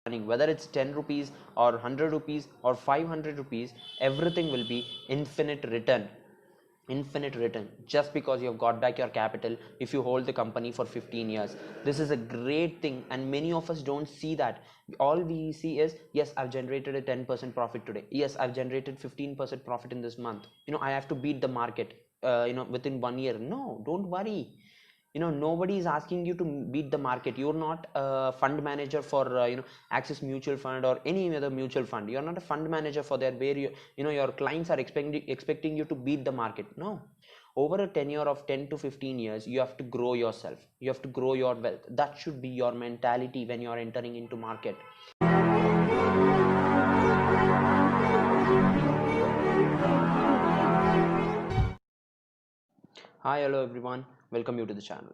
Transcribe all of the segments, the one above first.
earning, whether it's 10 rupees or 100 rupees or 500 rupees, everything will be infinite return, just because you have got back your capital if you hold the company for 15 years. This is a great thing, and many of us don't see that. All we see is, yes, I've generated a 10% profit today, yes, I've generated 15% profit in this month, I have to beat the market within 1 year. No, don't worry. Nobody is asking you to beat the market. You're not a fund manager for Axis Mutual Fund or any other mutual fund. You're not a fund manager for that, where your clients are expecting you to beat the market. No. Over a tenure of 10 to 15 years, you have to grow yourself, you have to grow your wealth. That should be your mentality when you are entering into market. Hi, hello everyone, welcome you to the channel.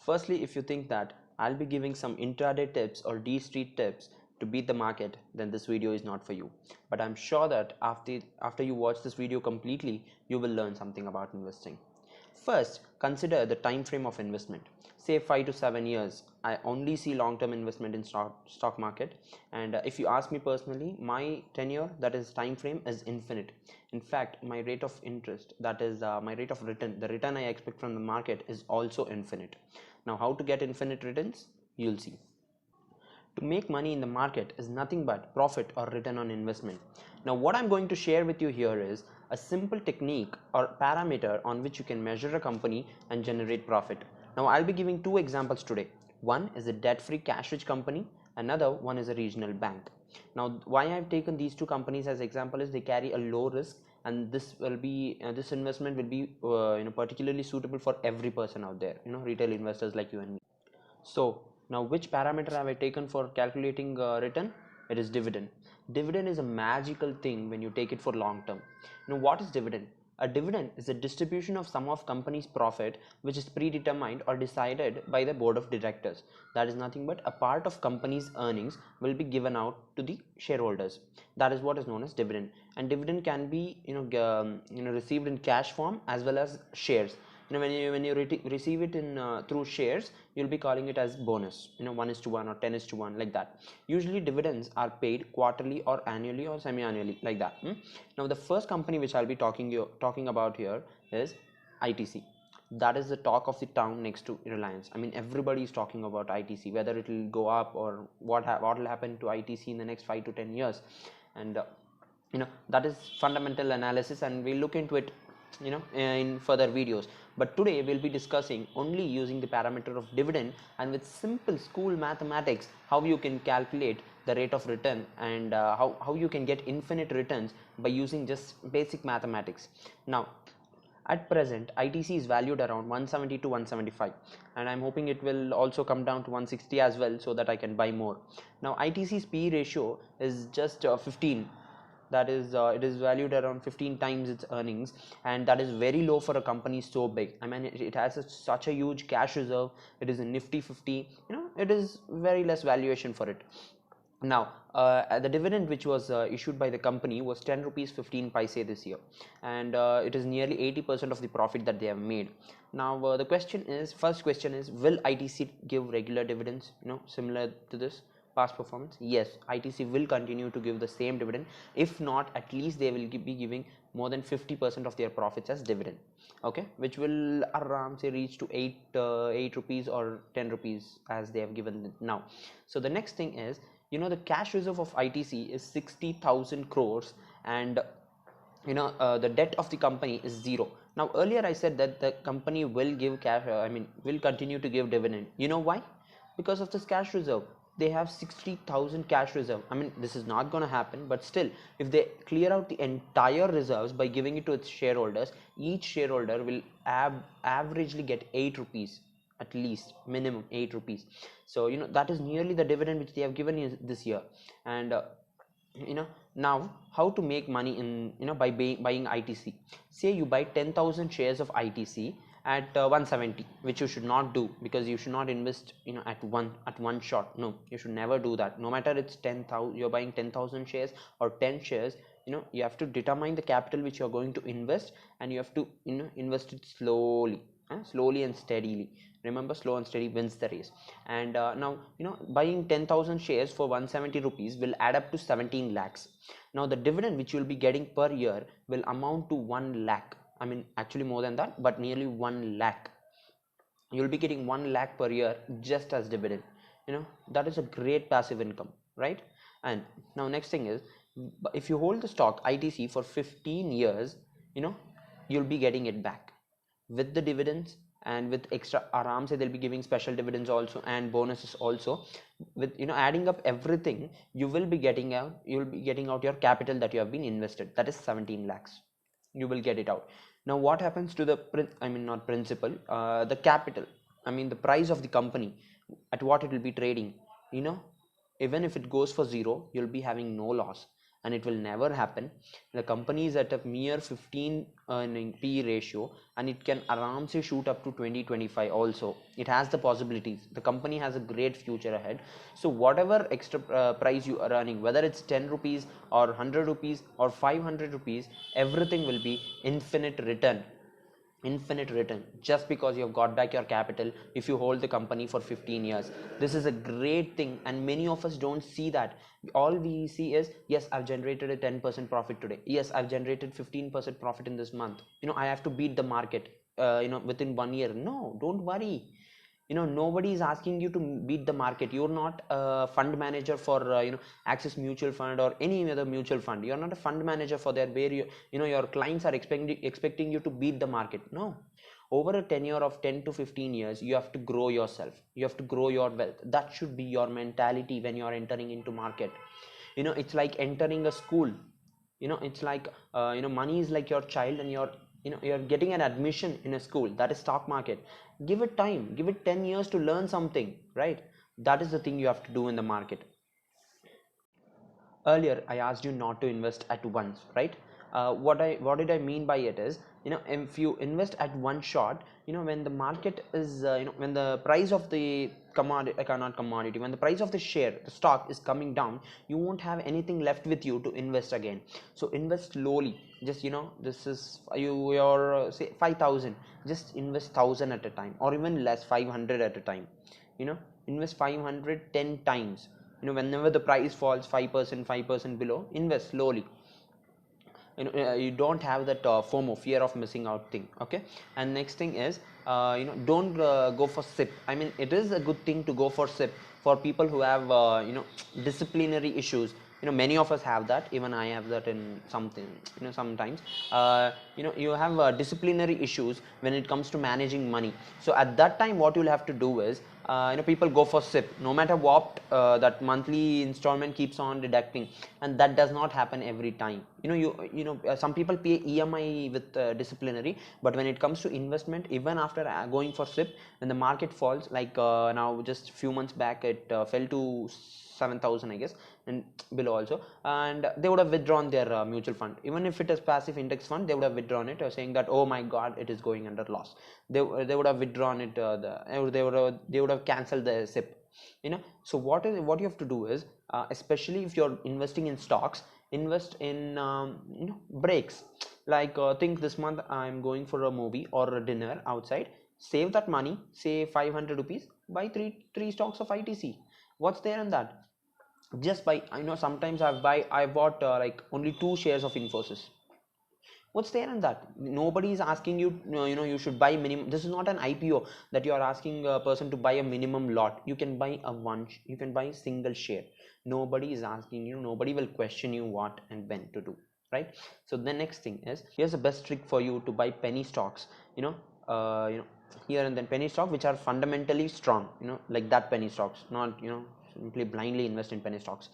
Firstly, if you think that I'll be giving some intraday tips or D-Street tips to beat the market, then this video is not for you. But I'm sure that after you watch this video completely, you will learn something about investing. First, consider the time frame of investment. Say 5 to 7 years. I only see long-term investment in stock market, and if you ask me personally, my tenure, that is time frame, is infinite. In fact, my rate of interest, that is my rate of return, the return I expect from the market, is also infinite. Now, how to get infinite returns? You'll see. To make money in the market is nothing but profit or return on investment. Now, what I'm going to share with you here is a simple technique or parameter on which you can measure a company and generate profit. Now, I'll be giving two examples today. One is a debt-free cash-rich company. Another one is a regional bank. Now, why I've taken these two companies as example is they carry a low risk, and this investment will be particularly suitable for every person out there, retail investors like you and me. So now, which parameter have I taken for calculating return? It is dividend. Dividend is a magical thing when you take it for long term. What is dividend? A dividend is a distribution of sum of company's profit which is predetermined or decided by the board of directors. That is nothing but a part of company's earnings will be given out to the shareholders. That is what is known as dividend. And dividend can be received in cash form as well as shares. When you receive it in through shares, you'll be calling it as bonus, 1:1 or 10:1, like that. Usually dividends are paid quarterly or annually or semi-annually, like that. Now, the first company which I'll be talking about here is ITC. That is the talk of the town next to Reliance. I mean, everybody is talking about ITC, whether it will go up or what will happen to ITC in the next 5 to 10 years. And that is fundamental analysis, and we'll look into it in further videos. But today we'll be discussing only using the parameter of dividend, and with simple school mathematics, how you can calculate the rate of return, and how you can get infinite returns by using just basic mathematics. Now, at present, ITC is valued around 170 to 175, and I'm hoping it will also come down to 160 as well, so that I can buy more. Now, ITC's PE ratio is just 15. That is it is valued around 15 times its earnings, and that is very low for a company so big. I mean, it has such a huge cash reserve. It is a nifty 50. It is very less valuation for it. Now, the dividend which was issued by the company was 10 rupees 15 paise this year, and it is nearly 80% of the profit that they have made. Now, the first question is, will ITC give regular dividends, similar to this past performance? Yes, ITC will continue to give the same dividend. If not, at least they will be giving more than 50% of their profits as dividend, okay, which will around say reach to 8 rupees or 10 rupees as they have given now. So the next thing is, the cash reserve of ITC is 60,000 crores, and the debt of the company is zero. Now, earlier I said that the company will give cash, will continue to give dividend. You know why? Because of this cash reserve. They have 60,000 cash reserve. I mean, this is not going to happen, but still, if they clear out the entire reserves by giving it to its shareholders, each shareholder will averagely get 8 rupees, at least minimum 8 rupees. So that is nearly the dividend which they have given this year. And now, how to make money in by buying ITC? Say you buy 10,000 shares of ITC at 170, which you should not do, because you should not invest at one shot. No, you should never do that. No matter it's 10,000, you're buying 10,000 shares or 10 shares, you have to determine the capital which you're going to invest, and you have to invest it slowly. slowly and steadily. Remember, slow and steady wins the race. And now, buying 10,000 shares for 170 rupees will add up to 17 lakhs. Now the dividend which you will be getting per year will amount to 1 lakh. I mean, actually more than that, but nearly 1 lakh. You'll be getting 1 lakh per year just as dividend. That is a great passive income, right? And now next thing is, if you hold the stock ITC for 15 years, you'll be getting it back with the dividends, and with extra aram say they'll be giving special dividends also and bonuses also. With adding up everything, you'll be getting out your capital that you have been invested, that is 17 lakhs. You will get it out. Now what happens to the not principal, the capital, the price of the company, at what it will be trading, you know even if it goes for zero, you'll be having no loss, and it will never happen. The company is at a mere 15 P ratio, and it can aram se shoot up to 2025 also. It has the possibilities. The company has a great future ahead. So whatever extra price you are earning, whether it's 10 rupees or 100 rupees or 500 rupees, everything will be infinite return, just because you have got back your capital if you hold the company for 15 years. This is a great thing, and many of us don't see that. All we see is, yes, I've generated a 10% profit today, yes, I've generated 15% profit in this month, I have to beat the market within 1 year. No, don't worry. Nobody is asking you to beat the market. You're not a fund manager for Axis Mutual Fund or any other mutual fund. You're not a fund manager for there, where your clients are expecting you to beat the market. No. Over a tenure of 10 to 15 years, you have to grow yourself, you have to grow your wealth. That should be your mentality when you are entering into market. It's like entering a school. It's like money is like your child, and you're getting an admission in a school, that is stock market. Give it time, give it 10 years to learn something, right? That is the thing you have to do in the market. Earlier I asked you not to invest at once, right? What did I mean by it is, if you invest at one shot, when the market is when the price of the commodity, not commodity, when the price of the share, the stock is coming down, you won't have anything left with you to invest again. So invest slowly. Just this is your say 5,000, just invest 1,000 at a time, or even less, 500 at a time. Invest 500 10 times. Whenever the price falls 5% below, invest slowly. You don't have that FOMO, fear of missing out thing. Okay. And next thing is, don't go for SIP. It is a good thing to go for SIP for people who have disciplinary issues. Many of us have that. Even I have that in something. Sometimes you have disciplinary issues when it comes to managing money. So at that time, what you'll have to do is, people go for SIP no matter what. That monthly installment keeps on deducting, and that does not happen every time. Some people pay EMI with disciplinary, but when it comes to investment, even after going for SIP, when the market falls, like now just few months back, it fell to 7,000, I guess, and below also, and they would have withdrawn their mutual fund. Even if it is passive index fund, they would have withdrawn it, saying that, oh my god, it is going under loss. They would have withdrawn it, they would have cancelled the SIP. So what you have to do is, especially if you're investing in stocks, invest in breaks. Like think, this month I'm going for a movie or a dinner outside. Save that money, say 500 rupees, buy three stocks of ITC. What's there in that? Just buy. Sometimes I bought like only 2 shares of Infosys. What's there in that? Nobody is asking you, you should buy minimum. This is not an IPO that you are asking a person to buy a minimum lot. You can buy you can buy a single share. Nobody is asking you, nobody will question you what and when to do, right? So the next thing is, here's the best trick for you to buy penny stocks. Here and then penny stock which are fundamentally strong, like that penny stocks, not simply blindly invest in penny stocks.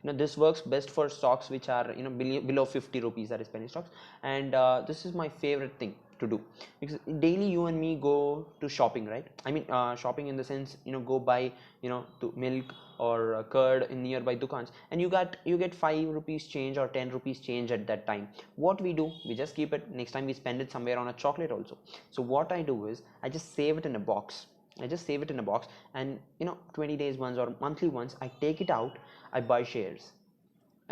This works best for stocks which are below 50 rupees, that is penny stocks. And this is my favorite thing to do, because daily you and me go to shopping, right? Shopping in the sense, go buy to milk or curd in nearby dukans, and you get 5 rupees change or 10 rupees change at that time. What we do, we just keep it. Next time we spend it somewhere on a chocolate also. So what I do is, I just save it in a box. And 20 days once or monthly once, I take it out, I buy shares,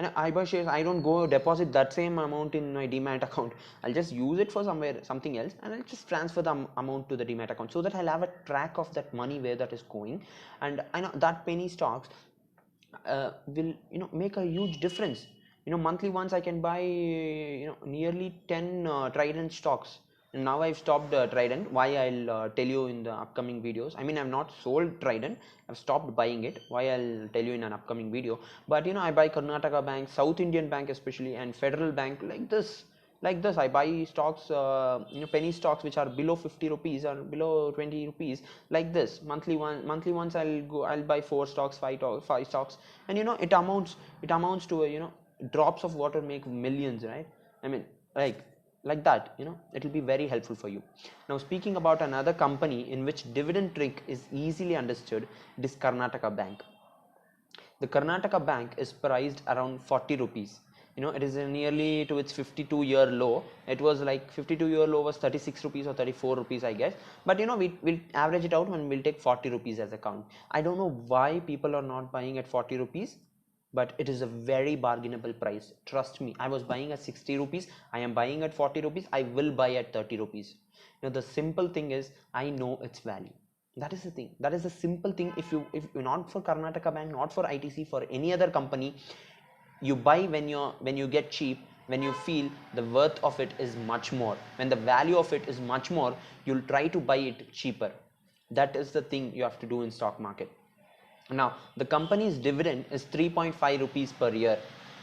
and I buy shares. I don't go deposit that same amount in my demat account. I'll just use it for something else, and I'll just transfer the amount to the demat account, so that I'll have a track of that money, where that is going. And I know that penny stocks will make a huge difference. Monthly once I can buy nearly 10 Trident stocks. And now I've stopped Trident. Why, I'll tell you in the upcoming videos. I mean, I've not sold Trident, I've stopped buying it. Why, I'll tell you in an upcoming video. But I buy Karnataka Bank, South Indian Bank especially, and Federal Bank, like this. I buy stocks, penny stocks which are below 50 rupees or below 20 rupees, like this. Monthly once I'll buy 4 stocks, 5 stocks, and it amounts to drops of water make millions, right? I mean, like that, it will be very helpful for you. Now, speaking about another company in which dividend trick is easily understood, it is Karnataka Bank. The Karnataka Bank is priced around 40 rupees. It is nearly to its 52-year low. It was like 52-year low was 36 rupees or 34 rupees, I guess. But we'll average it out and we'll take 40 rupees as a count. I don't know why people are not buying at 40 rupees, but it is a very bargainable price. Trust me, I was buying at 60 rupees. I am buying at 40 rupees. I will buy at 30 rupees. The simple thing is, I know its value. That is the thing. That is the simple thing. If not for Karnataka Bank, not for ITC, for any other company, you buy when you get cheap, when you feel the worth of it is much more, when the value of it is much more, you'll try to buy it cheaper. That is the thing you have to do in stock market. Now, the company's dividend is 3.5 rupees per year.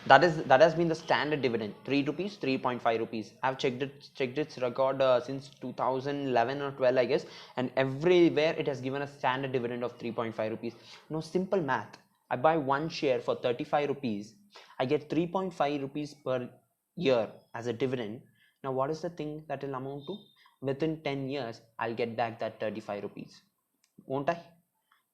That has been the standard dividend, 3 rupees, 3.5 rupees. I've checked its record since 2011 or 12, I guess, and everywhere it has given a standard dividend of 3.5 rupees. Now, simple math. I buy one share for 35 rupees. I get 3.5 rupees per year as a dividend. Now, what is the thing that will amount to? Within 10 years, I'll get back that 35 rupees. Won't I?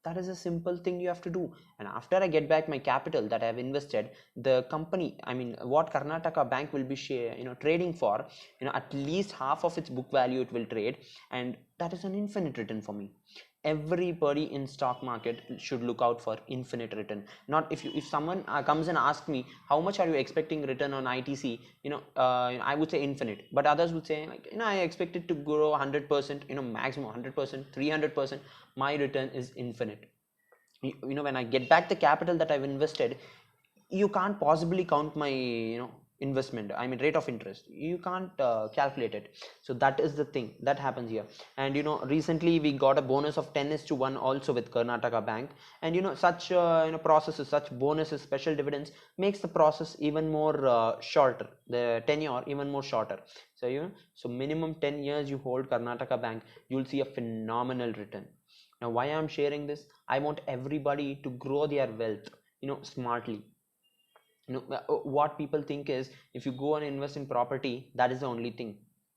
That is a simple thing you have to do. And after I get back my capital that I have invested, the company, I mean, what Karnataka Bank will be trading for, at least half of its book value it will trade, and that is an infinite return for me. Everybody in stock market should look out for infinite return. Not if someone comes and asks me how much are you expecting return on ITC, I would say infinite, but others would say, like, I expect it to grow 100%, maximum 100%, 300%. My return is infinite. When I get back the capital that I've invested, you can't possibly count my investment, I mean rate of interest. You can't calculate it. So that is the thing that happens here. And recently we got a bonus of 10:1 also with Karnataka Bank. And such processes, such bonuses, special dividends makes the process even more shorter, the tenure even more shorter. So minimum 10 years you hold Karnataka Bank, you'll see a phenomenal return. Now, why I'm sharing this, I want everybody to grow their wealth smartly. What people think is, if you go and invest in property, that is the only thing.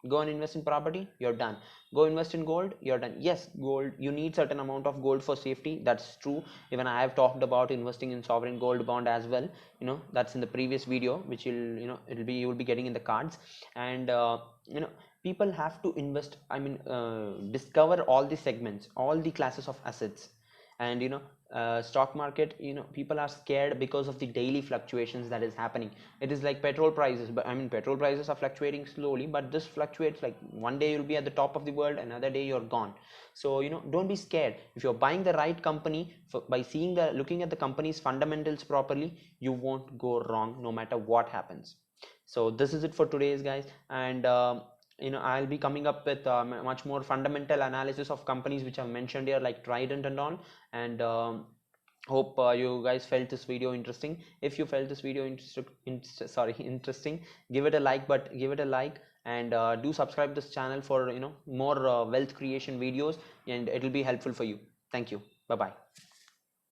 Go and invest in property, you're done. Go invest in gold, you're done. Yes, gold, you need certain amount of gold for safety. That's true. Even I have talked about investing in sovereign gold bond as well. That's in the previous video, which you will be getting in the cards. And people have to invest, I mean, discover all the segments, all the classes of assets. And stock market, people are scared because of the daily fluctuations that is happening. It is like petrol prices, but I mean, petrol prices are fluctuating slowly, but this fluctuates, like one day you'll be at the top of the world, another day you're gone. So don't be scared. If you're buying the right company, by looking at the company's fundamentals properly, you won't go wrong no matter what happens. So this is it for today's, guys. And I'll be coming up with much more fundamental analysis of companies which I've mentioned here, like Trident and all. And hope you guys felt this video interesting. If you felt this video interesting, give it a like, and do subscribe this channel for more wealth creation videos, and it will be helpful for you. Thank you. Bye bye.